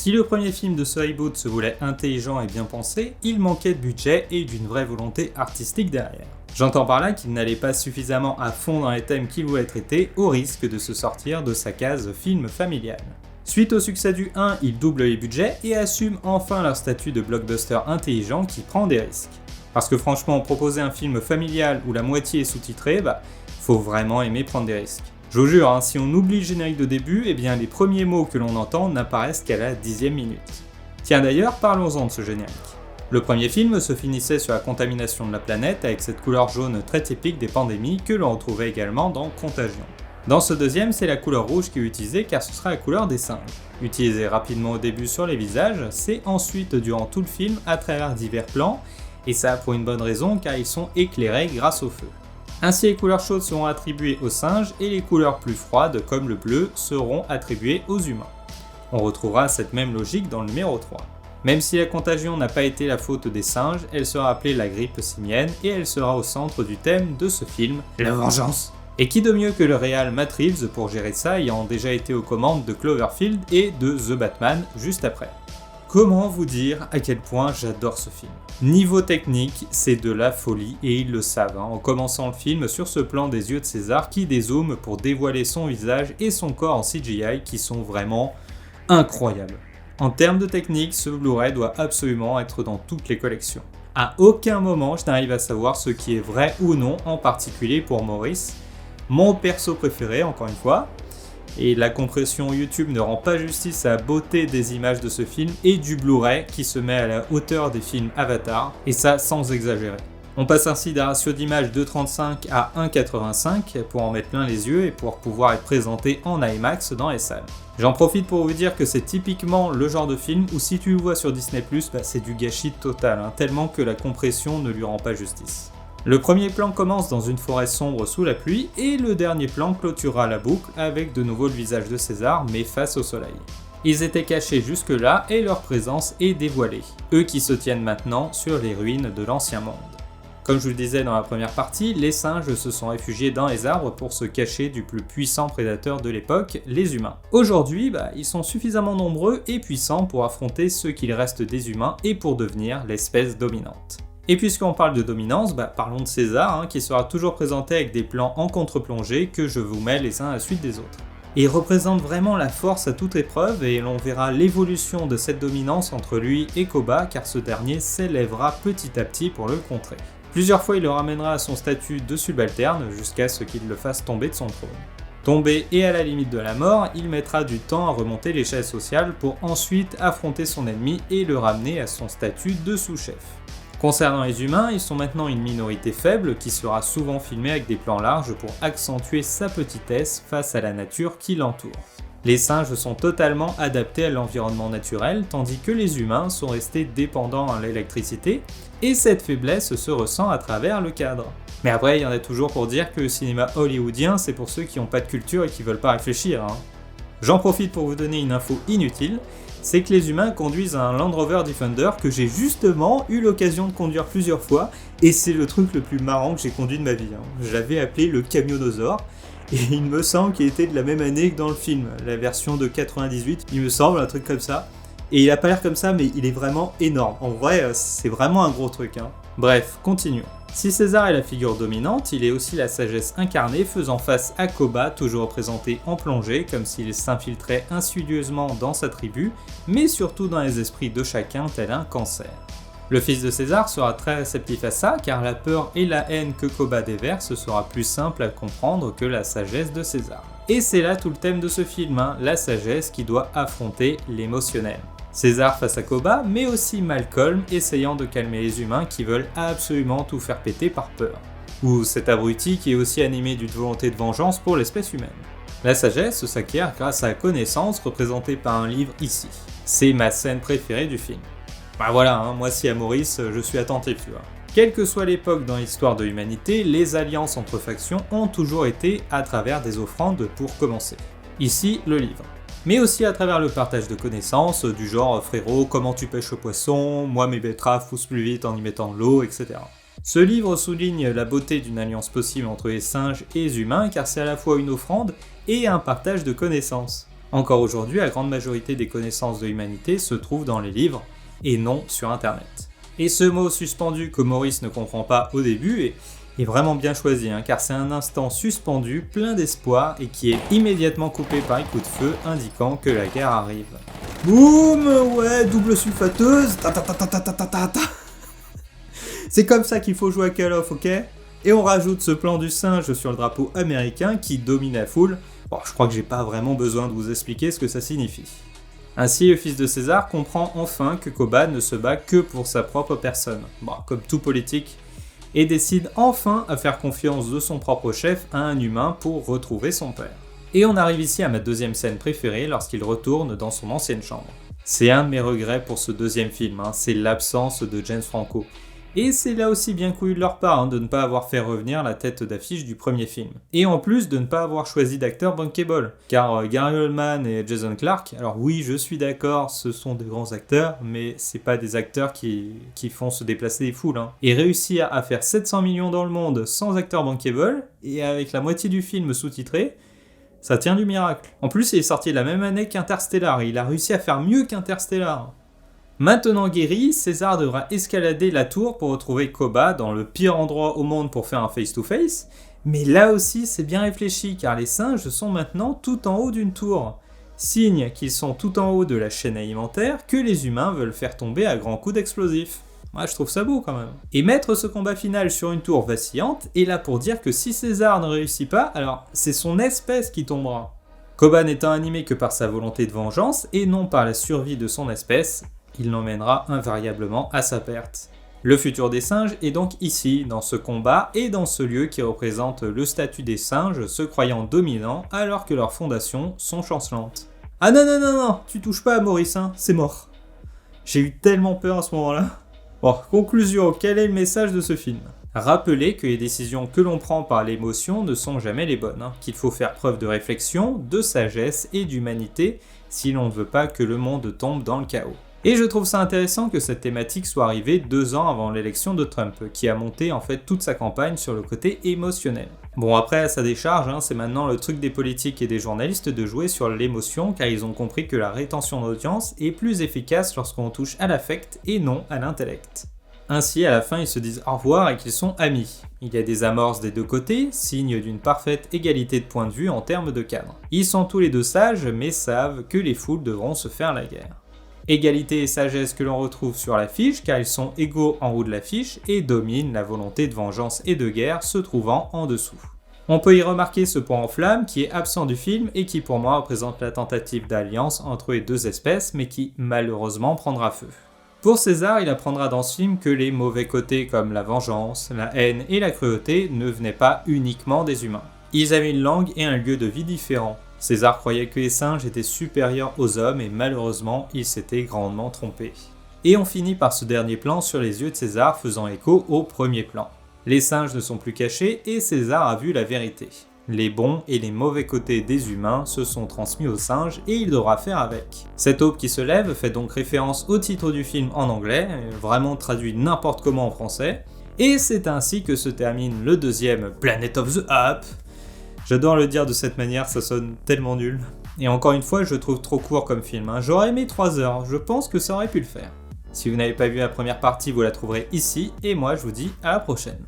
Si le premier film de ce reboot se voulait intelligent et bien pensé, il manquait de budget et d'une vraie volonté artistique derrière. J'entends par là qu'il n'allait pas suffisamment à fond dans les thèmes qu'il voulait traiter, au risque de se sortir de sa case film familial. Suite au succès du 1, ils doublent les budgets et assument enfin leur statut de blockbuster intelligent qui prend des risques. Parce que franchement, proposer un film familial où la moitié est sous-titrée, faut vraiment aimer prendre des risques. Je vous jure, si on oublie le générique de début, les premiers mots que l'on entend n'apparaissent qu'à la 10e minute. Tiens d'ailleurs, parlons-en de ce générique. Le premier film se finissait sur la contamination de la planète avec cette couleur jaune très typique des pandémies que l'on retrouvait également dans Contagion. Dans ce deuxième, c'est la couleur rouge qui est utilisée car ce sera la couleur des singes. Utilisée rapidement au début sur les visages, c'est ensuite durant tout le film à travers divers plans, et ça pour une bonne raison car ils sont éclairés grâce au feu. Ainsi les couleurs chaudes seront attribuées aux singes et les couleurs plus froides comme le bleu seront attribuées aux humains. On retrouvera cette même logique dans le numéro 3. Même si la contagion n'a pas été la faute des singes, elle sera appelée la grippe simienne et elle sera au centre du thème de ce film, la vengeance. Et qui de mieux que le réal Matt Reeves pour gérer ça, ayant déjà été aux commandes de Cloverfield et de The Batman juste après. Comment vous dire à quel point j'adore ce film. Niveau technique, c'est de la folie et ils le savent, en commençant le film sur ce plan des yeux de César qui dézoome pour dévoiler son visage et son corps en CGI qui sont vraiment incroyables. En termes de technique, ce Blu-ray doit absolument être dans toutes les collections. À aucun moment je n'arrive à savoir ce qui est vrai ou non, en particulier pour Maurice, mon perso préféré encore une fois, et la compression YouTube ne rend pas justice à la beauté des images de ce film et du Blu-ray qui se met à la hauteur des films Avatar, et ça sans exagérer. On passe ainsi d'un ratio d'image 2,35 à 1,85 pour en mettre plein les yeux et pour pouvoir être présenté en IMAX dans les salles. J'en profite pour vous dire que c'est typiquement le genre de film où si tu le vois sur Disney+, c'est du gâchis total, tellement que la compression ne lui rend pas justice. Le premier plan commence dans une forêt sombre sous la pluie et le dernier plan clôturera la boucle avec de nouveau le visage de César mais face au soleil. Ils étaient cachés jusque-là et leur présence est dévoilée, eux qui se tiennent maintenant sur les ruines de l'ancien monde. Comme je vous le disais dans la première partie, les singes se sont réfugiés dans les arbres pour se cacher du plus puissant prédateur de l'époque, les humains. Aujourd'hui, ils sont suffisamment nombreux et puissants pour affronter ceux qu'il reste des humains et pour devenir l'espèce dominante. Et puisqu'on parle de dominance, parlons de César, qui sera toujours présenté avec des plans en contre-plongée que je vous mets les uns à la suite des autres. Et il représente vraiment la force à toute épreuve et l'on verra l'évolution de cette dominance entre lui et Koba car ce dernier s'élèvera petit à petit pour le contrer. Plusieurs fois il le ramènera à son statut de subalterne jusqu'à ce qu'il le fasse tomber de son trône. Tombé et à la limite de la mort, il mettra du temps à remonter l'échelle sociale pour ensuite affronter son ennemi et le ramener à son statut de sous-chef. Concernant les humains, ils sont maintenant une minorité faible qui sera souvent filmée avec des plans larges pour accentuer sa petitesse face à la nature qui l'entoure. Les singes sont totalement adaptés à l'environnement naturel, tandis que les humains sont restés dépendants à l'électricité, et cette faiblesse se ressent à travers le cadre. Mais après, il y en a toujours pour dire que le cinéma hollywoodien, c'est pour ceux qui n'ont pas de culture et qui veulent pas réfléchir. J'en profite pour vous donner une info inutile, c'est que les humains conduisent un Land Rover Defender que j'ai justement eu l'occasion de conduire plusieurs fois, et c'est le truc le plus marrant que j'ai conduit de ma vie. J'avais appelé le Camionosaure, et il me semble qu'il était de la même année que dans le film, la version de 98, il me semble, un truc comme ça. Et il a pas l'air comme ça, mais il est vraiment énorme. En vrai, c'est vraiment un gros truc. Bref, continuons. Si César est la figure dominante, il est aussi la sagesse incarnée faisant face à Koba, toujours représenté en plongée, comme s'il s'infiltrait insidieusement dans sa tribu, mais surtout dans les esprits de chacun tel un cancer. Le fils de César sera très réceptif à ça, car la peur et la haine que Koba déverse sera plus simple à comprendre que la sagesse de César. Et c'est là tout le thème de ce film, la sagesse qui doit affronter l'émotionnel. César face à Koba, mais aussi Malcolm essayant de calmer les humains qui veulent absolument tout faire péter par peur. Ou cet abruti qui est aussi animé d'une volonté de vengeance pour l'espèce humaine. La sagesse s'acquiert grâce à la connaissance représentée par un livre ici. C'est ma scène préférée du film. Voilà, moi si à Maurice, je suis attentif, tu vois. Quelle que soit l'époque dans l'histoire de l'humanité, les alliances entre factions ont toujours été à travers des offrandes pour commencer. Ici, le livre. Mais aussi à travers le partage de connaissances, du genre « frérot, comment tu pêches au poisson ? Moi mes betteraves poussent plus vite en y mettant de l'eau, etc. » Ce livre souligne la beauté d'une alliance possible entre les singes et les humains car c'est à la fois une offrande et un partage de connaissances. Encore aujourd'hui, la grande majorité des connaissances de l'humanité se trouvent dans les livres, et non sur internet. Et ce mot suspendu que Maurice ne comprend pas au début est vraiment bien choisi, car c'est un instant suspendu, plein d'espoir, et qui est immédiatement coupé par un coup de feu indiquant que la guerre arrive. Boum, ouais, double sulfateuse, ta ta ta ta ta ta ta ta ta. C'est comme ça qu'il faut jouer à Call of, ok? Et on rajoute ce plan du singe sur le drapeau américain qui domine la foule. Bon, je crois que j'ai pas vraiment besoin de vous expliquer ce que ça signifie. Ainsi, le fils de César comprend enfin que Koba ne se bat que pour sa propre personne, comme tout politique, et décide enfin à faire confiance de son propre chef à un humain pour retrouver son père. Et on arrive ici à ma deuxième scène préférée lorsqu'il retourne dans son ancienne chambre. C'est un de mes regrets pour ce deuxième film, c'est l'absence de James Franco. Et c'est là aussi bien couillu de leur part de ne pas avoir fait revenir la tête d'affiche du premier film. Et en plus de ne pas avoir choisi d'acteurs bankable. Car Gary Oldman et Jason Clarke, alors oui je suis d'accord, ce sont de grands acteurs, mais c'est pas des acteurs qui font se déplacer les foules. Et réussir à faire 700 millions dans le monde sans acteurs bankable, et avec la moitié du film sous-titré, ça tient du miracle. En plus il est sorti la même année qu'Interstellar, et il a réussi à faire mieux qu'Interstellar. Maintenant guéri, César devra escalader la tour pour retrouver Koba dans le pire endroit au monde pour faire un face-to-face, mais là aussi c'est bien réfléchi car les singes sont maintenant tout en haut d'une tour, signe qu'ils sont tout en haut de la chaîne alimentaire que les humains veulent faire tomber à grands coups d'explosifs. Moi je trouve ça beau quand même. Et mettre ce combat final sur une tour vacillante est là pour dire que si César ne réussit pas, alors c'est son espèce qui tombera. Koba n'étant animé que par sa volonté de vengeance et non par la survie de son espèce, il l'emmènera invariablement à sa perte. Le futur des singes est donc ici, dans ce combat et dans ce lieu qui représente le statut des singes se croyant dominants alors que leurs fondations sont chancelantes. Ah non non non non, tu touches pas à Maurice, c'est mort. J'ai eu tellement peur à ce moment-là. Bon, conclusion, quel est le message de ce film ? Rappelez que les décisions que l'on prend par l'émotion ne sont jamais les bonnes, qu'il faut faire preuve de réflexion, de sagesse et d'humanité si l'on ne veut pas que le monde tombe dans le chaos. Et je trouve ça intéressant que cette thématique soit arrivée 2 ans avant l'élection de Trump, qui a monté en fait toute sa campagne sur le côté émotionnel. Bon après à sa décharge, c'est maintenant le truc des politiques et des journalistes de jouer sur l'émotion car ils ont compris que la rétention d'audience est plus efficace lorsqu'on touche à l'affect et non à l'intellect. Ainsi à la fin ils se disent au revoir et qu'ils sont amis. Il y a des amorces des deux côtés, signe d'une parfaite égalité de point de vue en termes de cadre. Ils sont tous les deux sages mais savent que les foules devront se faire la guerre. Égalité et sagesse que l'on retrouve sur l'affiche car ils sont égaux en haut de l'affiche et dominent la volonté de vengeance et de guerre se trouvant en dessous. On peut y remarquer ce point en flamme qui est absent du film et qui pour moi représente la tentative d'alliance entre les deux espèces mais qui malheureusement prendra feu. Pour César, il apprendra dans ce film que les mauvais côtés comme la vengeance, la haine et la cruauté ne venaient pas uniquement des humains. Ils avaient une langue et un lieu de vie différents. César croyait que les singes étaient supérieurs aux hommes et malheureusement, il s'était grandement trompé. Et on finit par ce dernier plan sur les yeux de César faisant écho au premier plan. Les singes ne sont plus cachés et César a vu la vérité. Les bons et les mauvais côtés des humains se sont transmis aux singes et il devra faire avec. Cette aube qui se lève fait donc référence au titre du film en anglais, vraiment traduit n'importe comment en français, et c'est ainsi que se termine le deuxième Planet of the Apes. J'adore le dire de cette manière, ça sonne tellement nul. Et encore une fois, je trouve trop court comme film. J'aurais aimé 3 heures, je pense que ça aurait pu le faire. Si vous n'avez pas vu la première partie, vous la trouverez ici, et moi je vous dis à la prochaine.